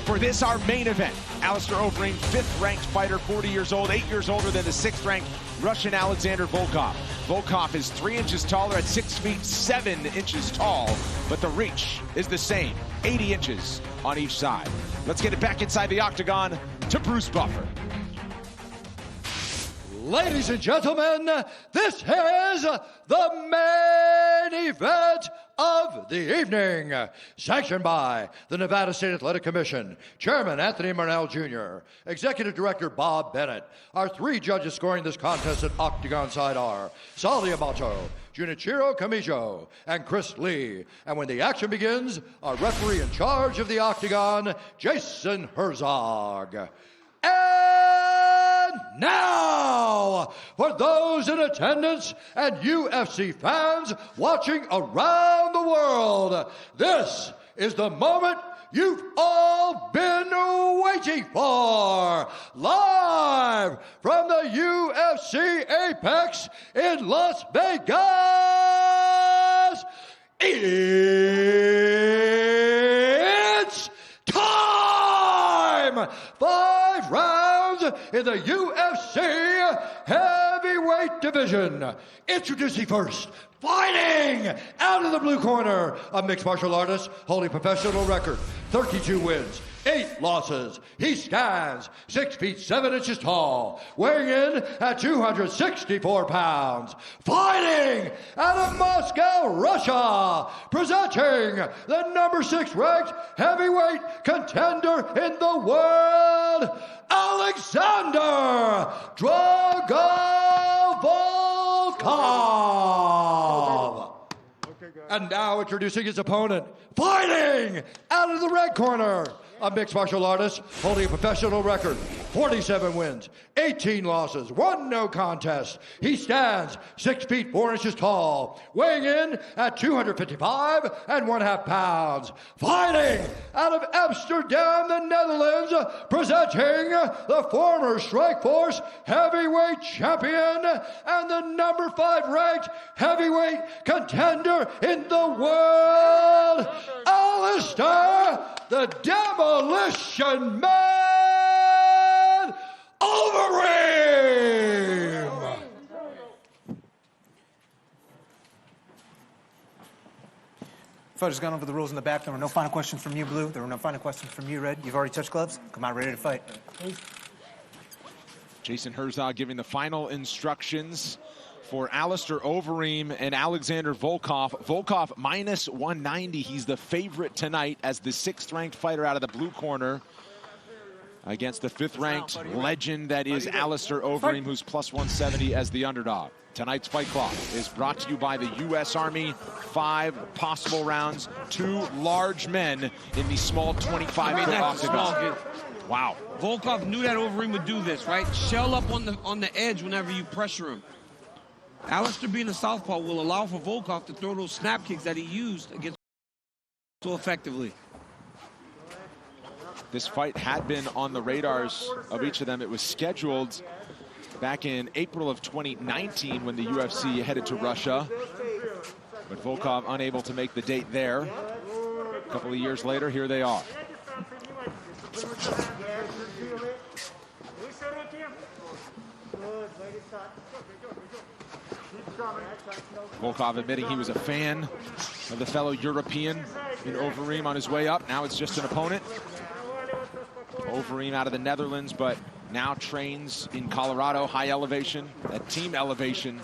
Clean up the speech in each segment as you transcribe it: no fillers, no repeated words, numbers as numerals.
For this, our main event, Alistair Overeem, 5th-ranked fighter, 40 years old, 8 years older than the 6th-ranked Russian Alexander Volkov. Volkov is 3 inches taller at 6 feet 7 inches tall, but the reach is the same, 80 inches on each side. Let's get it back inside the octagon to Bruce Buffer. Ladies and gentlemen, this is the main event of the evening, sanctioned by the Nevada State Athletic Commission, Chairman Anthony Marnell Jr., Executive Director Bob Bennett. Our 3 judges scoring this contest at octagon side are Sal Amato, Junichiro Kamijo, and Chris Lee. And when the action begins, our referee in charge of the octagon, Jason Herzog. And now, for those in attendance and UFC fans watching around the world, this is the moment you've all been waiting for. Live from the UFC Apex in Las Vegas, it's time! 5 rounds in the UFC heavyweight division. Introducing first, fighting out of the blue corner, a mixed martial artist holding professional record, 32 wins, 8 losses. He stands 6 feet 7 inches tall, weighing in at 264 pounds. Fighting out of Moscow, Russia, presenting the number 6 ranked heavyweight contender in the world, Alexander Drago Volkov. And now introducing his opponent, fighting out of the red corner, a mixed martial artist holding a professional record, 47 wins, 18 losses, 1 no contest. He stands 6 feet 4 inches tall, weighing in at 255 1/2 pounds. Fighting out of Amsterdam, the Netherlands, presenting the former Strikeforce heavyweight champion and the number 5 ranked heavyweight contender in the world, Alistair, the Demolition Man, Averime! Fighters gone over the rules in the back. There were no final questions from you, Blue. There were no final questions from you, Red. You've already touched gloves. Come out ready to fight. Jason Herzog giving the final instructions for Alistair Overeem and Alexander Volkov. Volkov minus 190. He's the favorite tonight as the 6th-ranked fighter out of the blue corner against the 5th-ranked legend that is Alistair Overeem, who's plus 170 as the underdog. Tonight's fight clock is brought to you by the U.S. Army. 5 possible rounds, 2 large men in the small 25-foot octagon. Wow. Volkov knew that Overeem would do this, right? Shell up on the edge whenever you pressure him. Alistair being a southpaw will allow for Volkov to throw those snap kicks that he used against so effectively. This fight had been on the radars of each of them. It was scheduled back in April of 2019 when the UFC headed to Russia. But Volkov unable to make the date there. A couple of years later, here they are. Volkov admitting he was a fan of the fellow European in Overeem on his way up. Now it's just an opponent. Overeem out of the Netherlands, but now trains in Colorado, high elevation, at team elevation,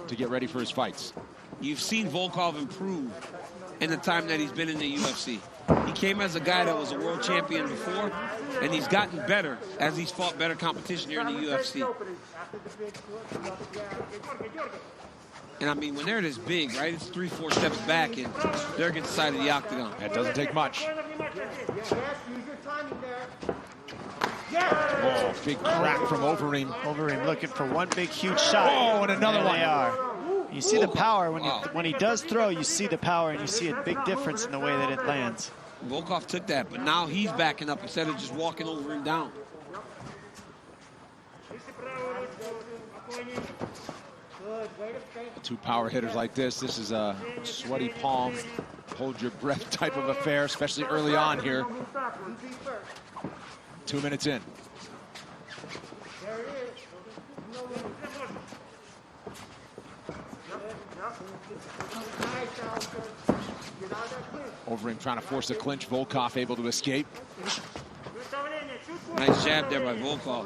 to get ready for his fights. You've seen Volkov improve in the time that he's been in the UFC. He came as a guy that was a world champion before, and he's gotten better as he's fought better competition here in the UFC. And I mean, when they're this big, right, it's 3-4 steps back, and they're against the side of the octagon. That doesn't take much. Oh, big crack from Overeem. Overeem looking for one big, huge shot. Oh, and another one. They are. You see the power when he does throw. You see the power, and you see a big difference in the way that it lands. Volkov took that, but now he's backing up instead of just walking Overeem down. Two power hitters like this is a sweaty palm, hold your breath type of affair, especially early on here. 2 minutes in. Averim trying to force a clinch. Volkov able to escape. Nice jab there by Volkov.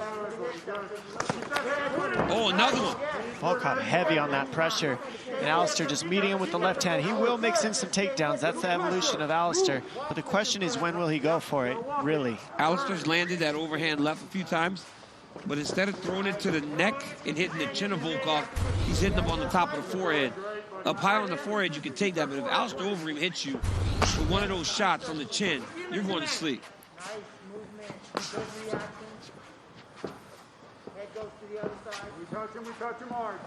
Oh, another one. Volkov heavy on that pressure. And Allister just meeting him with the left hand. He will mix in some takedowns. That's the evolution of Allister. But the question is, when will he go for it, really? Allister's landed that overhand left a few times, but instead of throwing it to the neck and hitting the chin of Volkov, he's hitting him on the top of the forehead. Up high on the forehead, you can take that, but if Allister Averim hits you with one of those shots on the chin, you're going to sleep. We touch him hard.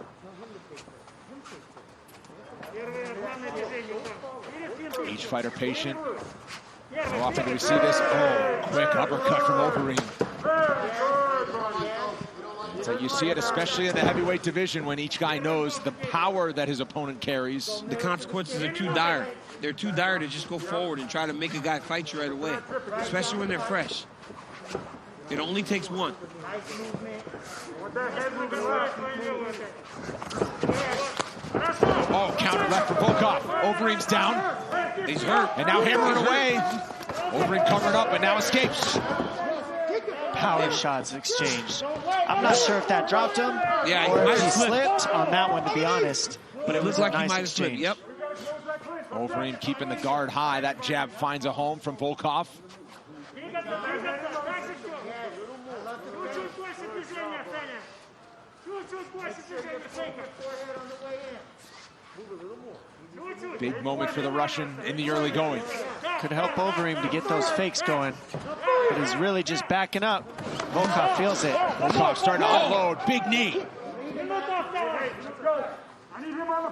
Each fighter patient. How often do we see this? Oh, quick uppercut from Averim. So you see it especially in the heavyweight division when each guy knows the power that his opponent carries. The consequences are too dire. They're too dire to just go forward and try to make a guy fight you right away, especially when they're fresh. It only takes one. Oh, counter left for Volkov. Averim's down. He's hurt. And now hammering away. Averim covered up and now escapes. Power shots exchanged. I'm not sure if that dropped him Yeah, or he if he slipped. slipped on that one, to be honest. But it was Looked like a he nice might have slipped. exchange. Yep. Averim keeping the guard high. That jab finds a home from Volkov. Big moment for the Russian in the early going. Could help Averim to get those fakes going. But he's really just backing up. Volkov feels it. Volkov starting to unload. Big knee.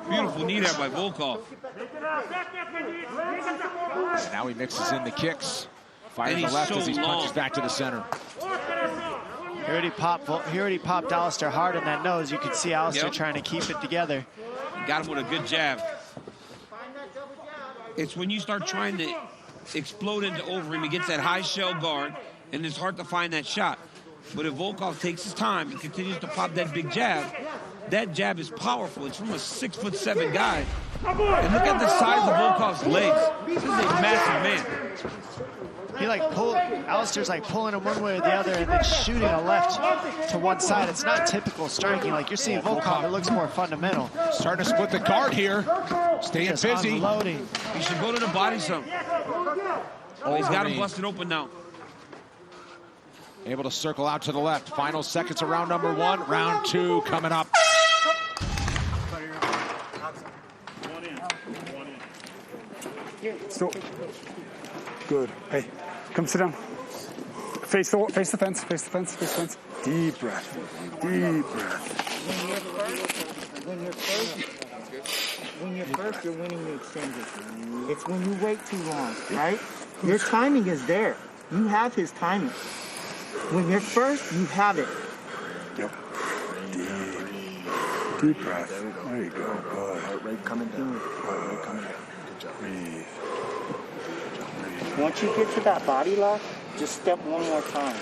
Beautiful knee there by Volkov. And now he mixes in the kicks. Fires And the he's left so as he punches long. back to the center. He already popped Allister hard in that nose. You could see Allister Yep. trying to keep it together. Got him with a good jab. It's when you start trying to explode into Averim, he gets that high shell guard, and it's hard to find that shot. But if Volkov takes his time and continues to pop that big jab, that jab is powerful. It's from a 6'7" guy. And look at the size of Volkov's legs. This is a massive man. He Allister's like pulling him one way or the other and then shooting a left to one side. It's not typical striking like you're seeing Volkov. It looks more fundamental. Starting to split the guard here. Staying Just busy. unloading. He should go to the body some. Oh, he's got him busted open now. Able to circle out to the left. Final seconds of round number one. Round two coming up. So good. Hey, come sit down. Face the fence. Face the fence. Deep breath. Deep breath. When you're first, you're winning the extended. It's when you wait too long, right? Your timing is there. You have his timing. When you're first, you have it. Yep. Deep breath. There you go. Good. Heart rate coming down. Heart rate coming down. Good job. Breathe. Once you get to that body lock, just step one more time.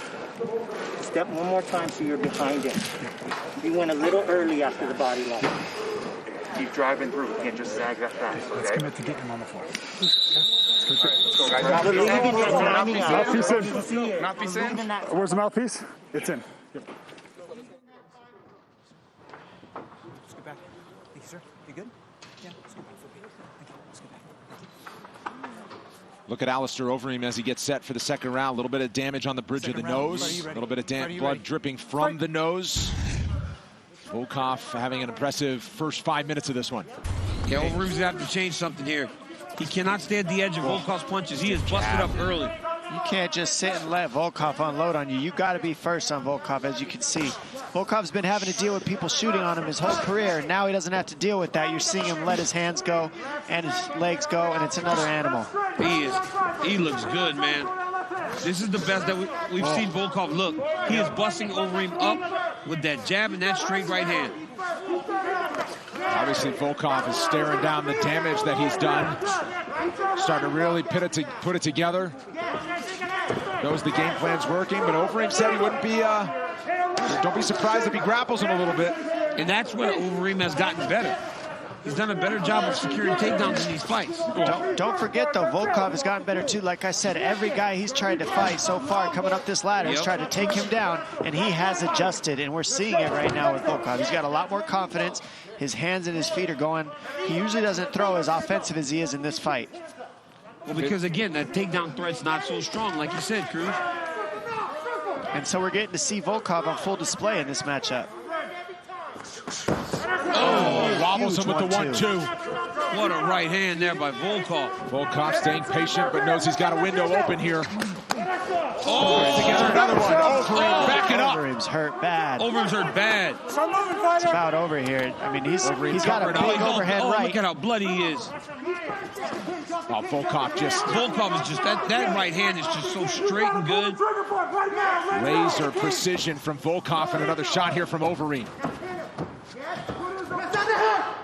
Step one more time so you're behind him. You went a little early after the body lock. Keep driving through. You can't just sag that fast. Okay? Let's commit to getting him on the floor. Let's go, guys. Believe in your timing. Mouthpiece in. Mouthpiece in. Where's the mouthpiece? It's in. Yep. Let's get back. Thank you, sir. You good? Yeah, let's go back. Thank you. Let's get back. Look at Allister Averim as he gets set for the second round. A little bit of damage on the bridge of the nose. A little bit of blood dripping from the nose. Volkov having an impressive first 5 minutes of this one. Yeah, Overeem's gonna have to change something here. He cannot stay at the edge of Volkov's punches. He is busted up early. You can't just sit and let Volkov unload on you. You got to be first on Volkov, as you can see. Volkov's been having to deal with people shooting on him his whole career. Now he doesn't have to deal with that. You're seeing him let his hands go and his legs go, and it's another animal. He looks good, man. This is the best that we've seen Volkov look. He is busting Overeem up with that jab and that straight right hand. Obviously, Volkov is staring down the damage that he's done. Starting to really put it together. Knows the game plan's working, but Overeem said he wouldn't be, don't be surprised if he grapples him a little bit. And that's where Overeem has gotten better. He's done a better job of securing takedowns in these fights. Don't forget, though, Volkov has gotten better, too. Like I said, every guy he's tried to fight so far coming up this ladder has tried to take him down, and he has adjusted, and we're seeing it right now with Volkov. He's got a lot more confidence. His hands and his feet are going. He usually doesn't throw as offensive as he is in this fight. Well, because, again, that takedown threat's not so strong, like you said, Cruz. And so we're getting to see Volkov on full display in this matchup. Oh, wobbles him with the 1-2. What a right hand there by Volkov. Volkov staying patient, but knows he's got a window open here. Oh, together another one. Overeem backing up. Overeem's hurt bad. Overeem's hurt bad. It's about over here. I mean, he's got a big overhead right. Look at how bloody he is. Oh, Volkov is just, that right hand is just so straight and good. Laser precision from Volkov, and another shot here from Overeem.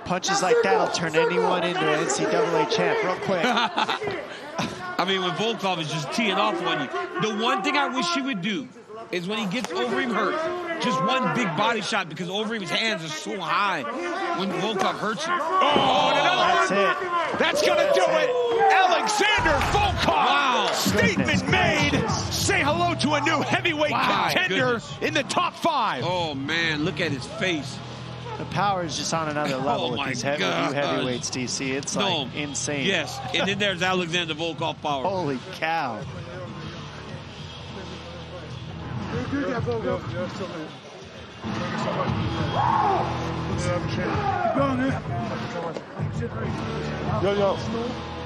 Punches like that'll turn anyone into an NCAA champ real quick. I mean, when Volkov is just teeing off on you. The one thing I wish he would do is when he gets Overeem hurt, just one big body shot, because Overeem's hands are so high when Volkov hurts him. Oh, and another That's one. it. That's gonna do it. Alexander Volkov. Wow. Statement made. Say hello to a new heavyweight contender in the top 5. Oh, man, look at his face. The power is just on another level with these new heavyweights, DC. It's like insane. Yes, and then there's Alexander Volkov power. Holy cow.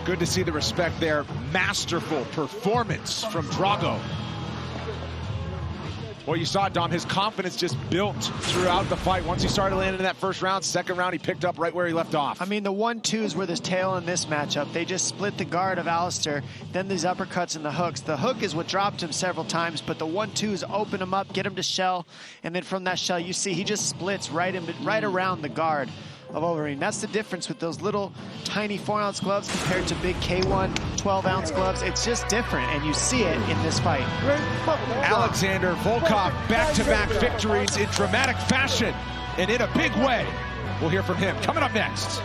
Good to see the respect there. Masterful performance from Drago. Well, you saw, Dom, his confidence just built throughout the fight. Once he started landing in that first round, second round, he picked up right where he left off. I mean, the 1-2s were the tail in this matchup. They just split the guard of Allister, then these uppercuts and the hooks. The hook is what dropped him several times, but the 1-2s open him up, get him to shell, and then from that shell, you see he just splits right around the guard of Overeem. That's the difference with those little tiny 4-ounce gloves compared to big K1 12-ounce gloves. It's just different, and you see it in this fight. Alexander Volkov, back-to-back victories in dramatic fashion and in a big way. We'll hear from him coming up next.